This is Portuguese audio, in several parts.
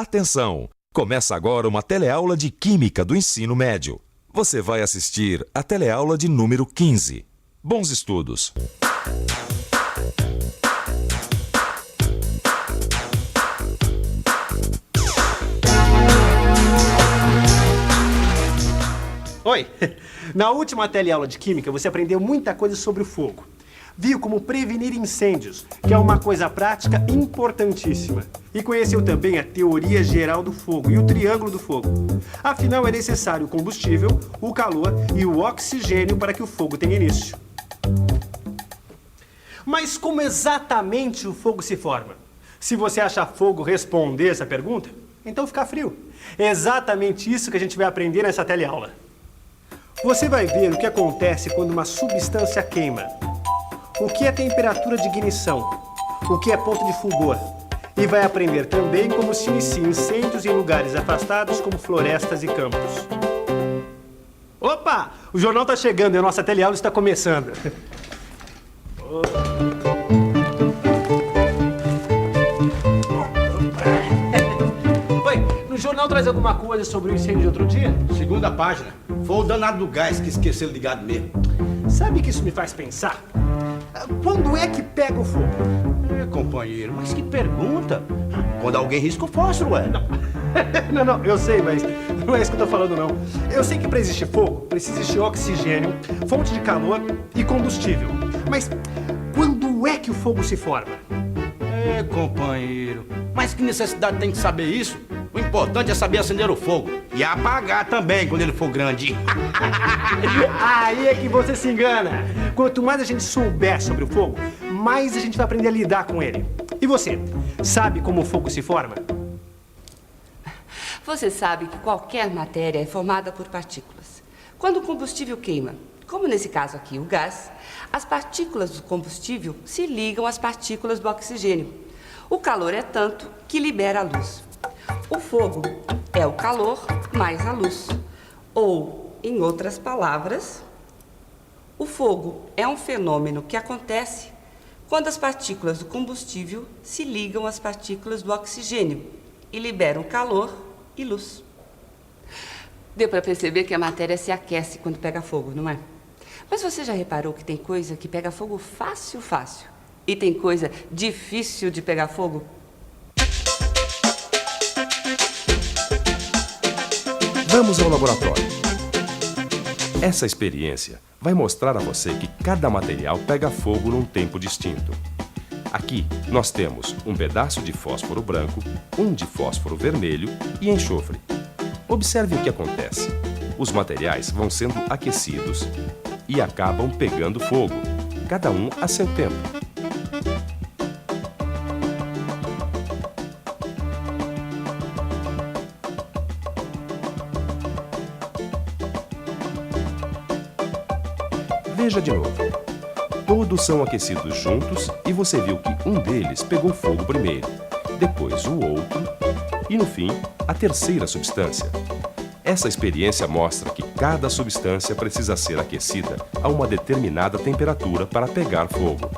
Atenção! Começa agora uma teleaula de Química do Ensino Médio. Você vai assistir a teleaula de número 15. Bons estudos! Oi! Na última teleaula de Química, você aprendeu muita coisa sobre o fogo. Viu como prevenir incêndios, que é uma coisa prática importantíssima. E conheceu também a teoria geral do fogo e o triângulo do fogo. Afinal, é necessário o combustível, o calor e o oxigênio para que o fogo tenha início. Mas como exatamente o fogo se forma? Se você acha fogo responder essa pergunta, então fica frio. É exatamente isso que a gente vai aprender nessa teleaula. Você vai ver o que acontece quando uma substância queima. O que é temperatura de ignição, o que é ponto de fulgor. E vai aprender também como se iniciam incêndios em lugares afastados como florestas e campos. Opa! O jornal está chegando e a nossa teleaula está começando. Oi, no jornal traz alguma coisa sobre o incêndio de outro dia? Segunda página. Foi o danado do gás que esqueceu ligado mesmo. Sabe que isso me faz pensar? Quando é que pega o fogo? Companheiro, mas que pergunta. Quando alguém risca o fósforo, ué. Não, eu sei, mas não é isso que eu tô falando, não. Eu sei que para existir fogo, precisa existir oxigênio, fonte de calor e combustível. Mas quando é que o fogo se forma? Companheiro, mas que necessidade tem de saber isso? O importante é saber acender o fogo e apagar também quando ele for grande. Aí é que você se engana. Quanto mais a gente souber sobre o fogo, mais a gente vai aprender a lidar com ele. E você, sabe como o fogo se forma? Você sabe que qualquer matéria é formada por partículas. Quando o combustível queima, como nesse caso aqui, o gás, as partículas do combustível se ligam às partículas do oxigênio. O calor é tanto que libera a luz. O fogo é o calor mais a luz. Ou, em outras palavras, o fogo é um fenômeno que acontece quando as partículas do combustível se ligam às partículas do oxigênio e liberam calor e luz. Deu para perceber que a matéria se aquece quando pega fogo, não é? Mas você já reparou que tem coisa que pega fogo fácil, e tem coisa difícil de pegar fogo? Vamos ao laboratório. Essa experiência vai mostrar a você que cada material pega fogo num tempo distinto. Aqui nós temos um pedaço de fósforo branco, um de fósforo vermelho e enxofre. Observe o que acontece. Os materiais vão sendo aquecidos e acabam pegando fogo, cada um a seu tempo. Veja de novo. Todos são aquecidos juntos e você viu que um deles pegou fogo primeiro, depois o outro e, no fim, a terceira substância. Essa experiência mostra que cada substância precisa ser aquecida a uma determinada temperatura para pegar fogo.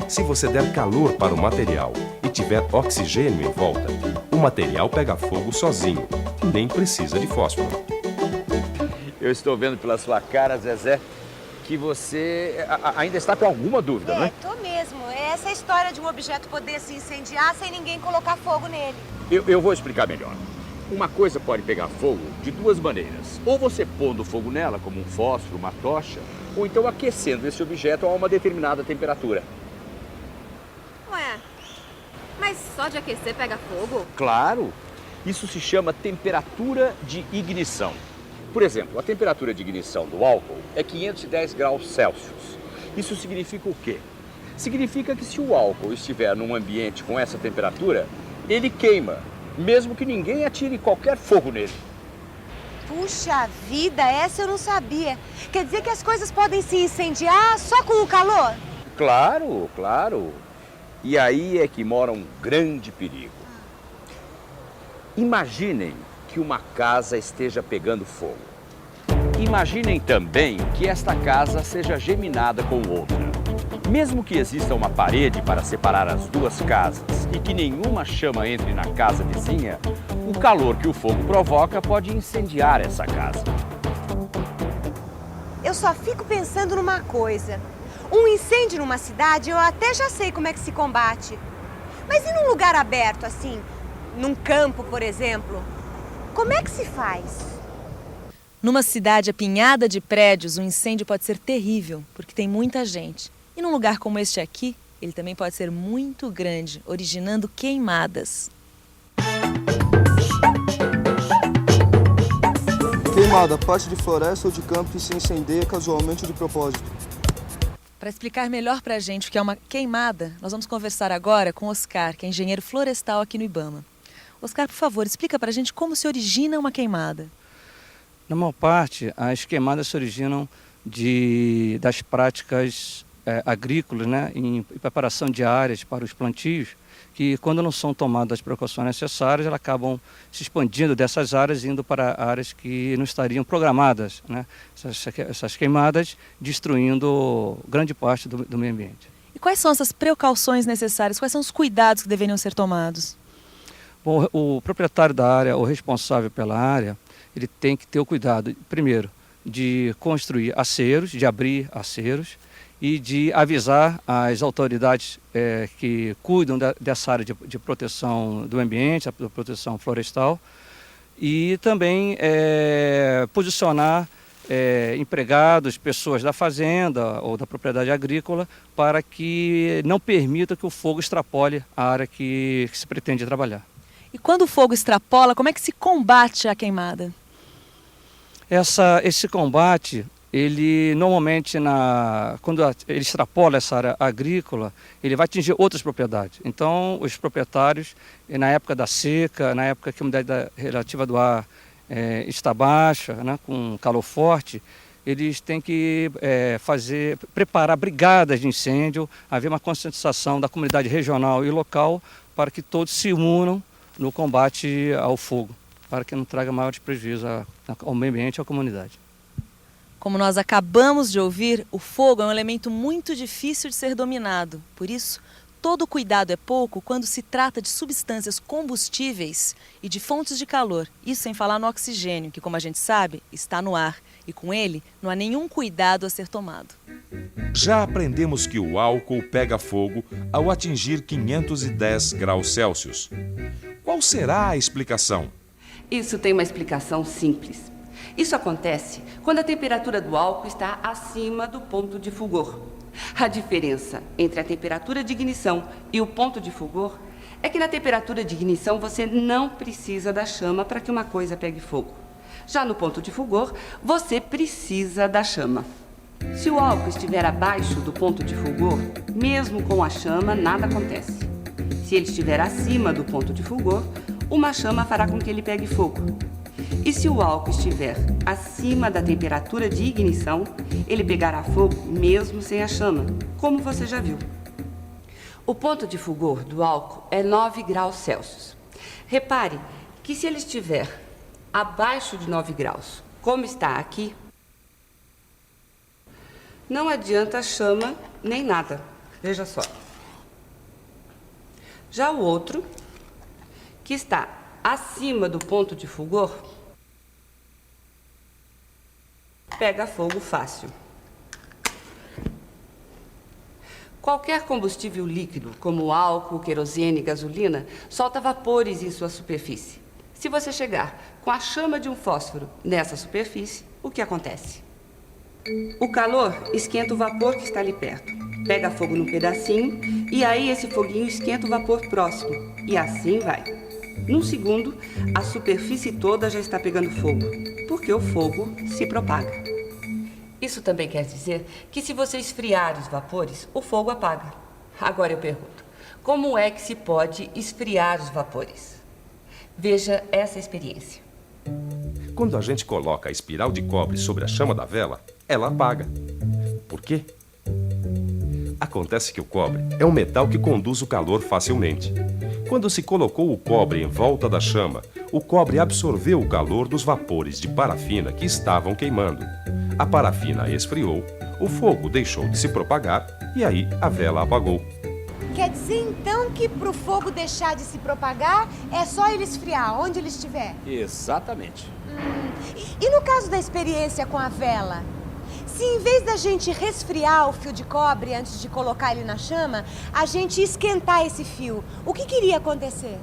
Se você der calor para o material e tiver oxigênio em volta, o material pega fogo sozinho, nem precisa de fósforo. Eu estou vendo pela sua cara, Zezé, que você ainda está com alguma dúvida, não é? Tô mesmo. É essa história de um objeto poder se incendiar sem ninguém colocar fogo nele. Eu vou explicar melhor. Uma coisa pode pegar fogo de duas maneiras. Ou você pondo fogo nela, como um fósforo, uma tocha, ou então aquecendo esse objeto a uma determinada temperatura. Ué, mas só de aquecer pega fogo? Claro! Isso se chama temperatura de ignição. Por exemplo, a temperatura de ignição do álcool é 510 graus Celsius. Isso significa o quê? Significa que se o álcool estiver num ambiente com essa temperatura, ele queima, mesmo que ninguém atire qualquer fogo nele. Puxa vida, essa eu não sabia. Quer dizer que as coisas podem se incendiar só com o calor? Claro, claro. E aí é que mora um grande perigo. Imaginem que uma casa esteja pegando fogo. Imaginem também que esta casa seja geminada com outra. Mesmo que exista uma parede para separar as duas casas e que nenhuma chama entre na casa vizinha, o calor que o fogo provoca pode incendiar essa casa. Eu só fico pensando numa coisa. Um incêndio numa cidade, eu até já sei como é que se combate. Mas e num lugar aberto, assim? Num campo, por exemplo? Como é que se faz? Numa cidade apinhada de prédios, um incêndio pode ser terrível, porque tem muita gente. E num lugar como este aqui, ele também pode ser muito grande, originando queimadas. Queimada, parte de floresta ou de campo que se incendeia casualmente ou de propósito. Para explicar melhor para a gente o que é uma queimada, nós vamos conversar agora com Oscar, que é engenheiro florestal aqui no Ibama. Oscar, por favor, explica para a gente como se origina uma queimada. Na maior parte, as queimadas se originam das práticas agrícolas, né, em preparação de áreas para os plantios, que quando não são tomadas as precauções necessárias, elas acabam se expandindo dessas áreas, indo para áreas que não estariam programadas, né? Essas queimadas destruindo grande parte do meio ambiente. E quais são essas precauções necessárias? Quais são os cuidados que deveriam ser tomados? Bom, o proprietário da área, o responsável pela área, ele tem que ter o cuidado, primeiro, de construir aceiros, de abrir aceiros, e de avisar as autoridades que cuidam dessa área de proteção do ambiente, da proteção florestal, e também posicionar empregados, pessoas da fazenda ou da propriedade agrícola, para que não permita que o fogo extrapole a área que se pretende trabalhar. E quando o fogo extrapola, como é que se combate a queimada? Esse combate, ele normalmente, quando ele extrapola essa área agrícola, ele vai atingir outras propriedades. Então, os proprietários, na época da seca, na época que a umidade relativa do ar está baixa, né, com calor forte, eles têm que preparar brigadas de incêndio, haver uma conscientização da comunidade regional e local para que todos se unam no combate ao fogo, para que não traga maiores prejuízos ao meio ambiente e à comunidade. Como nós acabamos de ouvir, o fogo é um elemento muito difícil de ser dominado. Por isso, todo cuidado é pouco quando se trata de substâncias combustíveis e de fontes de calor. Isso sem falar no oxigênio, que, como a gente sabe, está no ar. E com ele, não há nenhum cuidado a ser tomado. Já aprendemos que o álcool pega fogo ao atingir 510 graus Celsius. Qual será a explicação? Isso tem uma explicação simples. Isso acontece quando a temperatura do álcool está acima do ponto de fulgor. A diferença entre a temperatura de ignição e o ponto de fulgor é que na temperatura de ignição você não precisa da chama para que uma coisa pegue fogo. Já no ponto de fulgor, você precisa da chama. Se o álcool estiver abaixo do ponto de fulgor, mesmo com a chama, nada acontece. Se ele estiver acima do ponto de fulgor, uma chama fará com que ele pegue fogo. E se o álcool estiver acima da temperatura de ignição, ele pegará fogo mesmo sem a chama, como você já viu. O ponto de fulgor do álcool é 9 graus Celsius. Repare que se ele estiver abaixo de 9 graus, como está aqui, não adianta chama nem nada. Veja só. Já o outro, que está acima do ponto de fulgor, pega fogo fácil. Qualquer combustível líquido, como álcool, querosene e gasolina, solta vapores em sua superfície. Se você chegar com a chama de um fósforo nessa superfície, o que acontece? O calor esquenta o vapor que está ali perto. Pega fogo num pedacinho e aí esse foguinho esquenta o vapor próximo. E assim vai. Num segundo, a superfície toda já está pegando fogo, porque o fogo se propaga. Isso também quer dizer que se você esfriar os vapores, o fogo apaga. Agora eu pergunto, como é que se pode esfriar os vapores? Veja essa experiência. Quando a gente coloca a espiral de cobre sobre a chama da vela, ela apaga. Por quê? Acontece que o cobre é um metal que conduz o calor facilmente. Quando se colocou o cobre em volta da chama, o cobre absorveu o calor dos vapores de parafina que estavam queimando. A parafina esfriou, O fogo deixou de se propagar e aí a vela apagou. Quer dizer, então, que pro fogo deixar de se propagar, é só ele esfriar, onde ele estiver? Exatamente. E no caso da experiência com a vela? Se em vez da gente resfriar o fio de cobre antes de colocar ele na chama, a gente esquentar esse fio, o que iria acontecer?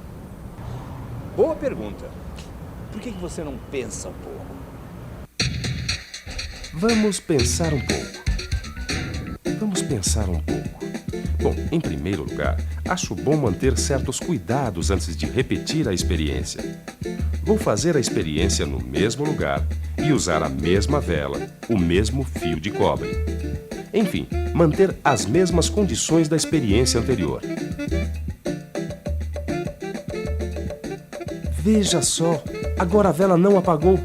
Boa pergunta. Por que você não pensa um pouco? Vamos pensar um pouco. Bom, em primeiro lugar, acho bom manter certos cuidados antes de repetir a experiência. Vou fazer a experiência no mesmo lugar e usar a mesma vela, o mesmo fio de cobre. Enfim, manter as mesmas condições da experiência anterior. Veja só, agora a vela não apagou.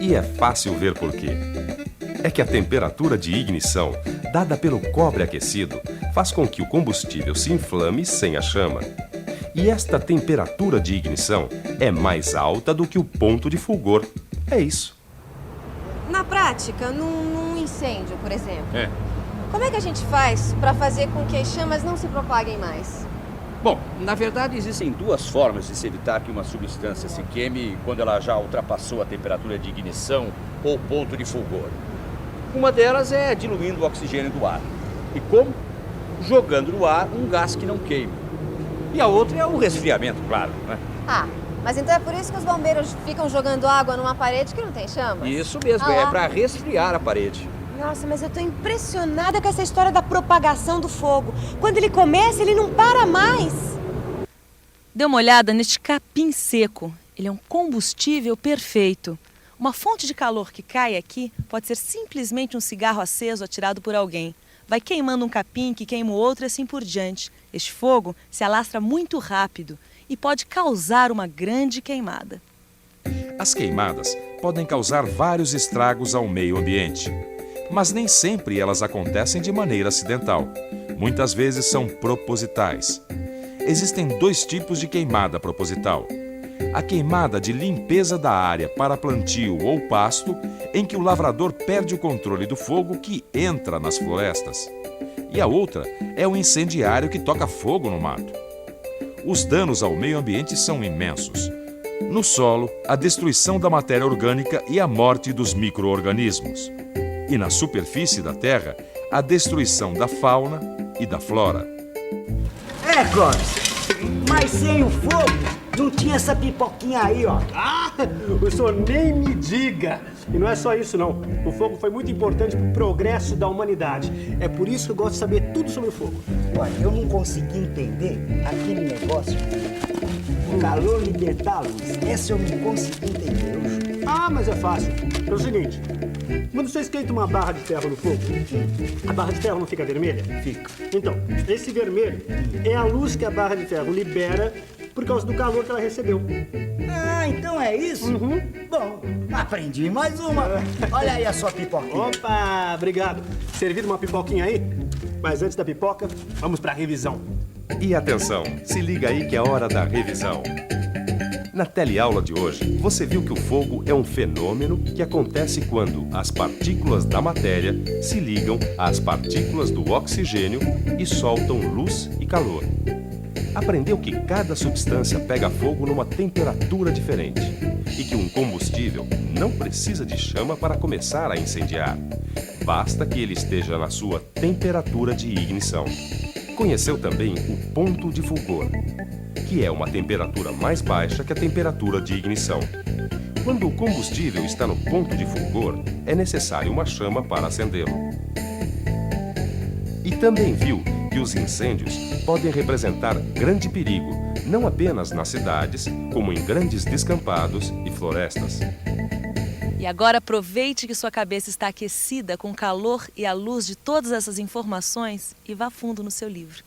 E é fácil ver por quê. É que a temperatura de ignição, dada pelo cobre aquecido, faz com que o combustível se inflame sem a chama. E esta temperatura de ignição é mais alta do que o ponto de fulgor. É isso. Na prática, num incêndio, por exemplo, É. como é que a gente faz para fazer com que as chamas não se propaguem mais? Bom, na verdade existem duas formas de se evitar que uma substância se queime quando ela já ultrapassou a temperatura de ignição ou ponto de fulgor. Uma delas é diluindo o oxigênio do ar. E como? Jogando no ar um gás que não queime. E a outra é o resfriamento, claro, né? Ah, mas então é por isso que os bombeiros ficam jogando água numa parede que não tem chamas? Isso mesmo, Ah lá. é para resfriar a parede. Nossa, mas eu tô impressionada com essa história da propagação do fogo. Quando ele começa, ele não para mais. Dê uma olhada neste capim seco. Ele é um combustível perfeito. Uma fonte de calor que cai aqui pode ser simplesmente um cigarro aceso atirado por alguém. Vai queimando um capim que queima o outro e assim por diante. Este fogo se alastra muito rápido e pode causar uma grande queimada. As queimadas podem causar vários estragos ao meio ambiente, mas nem sempre elas acontecem de maneira acidental. Muitas vezes são propositais. Existem dois tipos de queimada proposital. A queimada de limpeza da área para plantio ou pasto, em que o lavrador perde o controle do fogo que entra nas florestas. E a outra é o incendiário que toca fogo no mato. Os danos ao meio ambiente são imensos. No solo, a destruição da matéria orgânica e a morte dos micro-organismos. E na superfície da terra, a destruição da fauna e da flora. É, Clóvis, mas sem o fogo não tinha essa pipoquinha aí, ó. Ah, o senhor nem me diga. E não é só isso, não. O fogo foi muito importante para o progresso da humanidade. É por isso que eu gosto de saber tudo sobre o fogo. Olha, eu não consegui entender aquele negócio. O calor libertar a luz. Essa eu não consegui entender. Eu juro. Ah, mas é fácil. É o seguinte, quando você esquenta uma barra de ferro no fogo, a barra de ferro não fica vermelha? Fica. Então, esse vermelho é a luz que a barra de ferro libera por causa do calor que ela recebeu. Ah, então é isso? Bom, aprendi mais uma. Olha aí a sua pipoquinha. Opa, obrigado. Servido uma pipoquinha aí? Mas antes da pipoca, vamos pra revisão. E atenção, se liga aí que é hora da revisão. Na teleaula de hoje, você viu que o fogo é um fenômeno que acontece quando as partículas da matéria se ligam às partículas do oxigênio e soltam luz e calor. Aprendeu que cada substância pega fogo numa temperatura diferente e que um combustível não precisa de chama para começar a incendiar. Basta que ele esteja na sua temperatura de ignição. Conheceu também o ponto de fulgor, que é uma temperatura mais baixa que a temperatura de ignição. Quando o combustível está no ponto de fulgor, é necessário uma chama para acendê-lo. E também viu que os incêndios podem representar grande perigo, não apenas nas cidades, como em grandes descampados e florestas. E agora aproveite que sua cabeça está aquecida com o calor e a luz de todas essas informações e vá fundo no seu livro.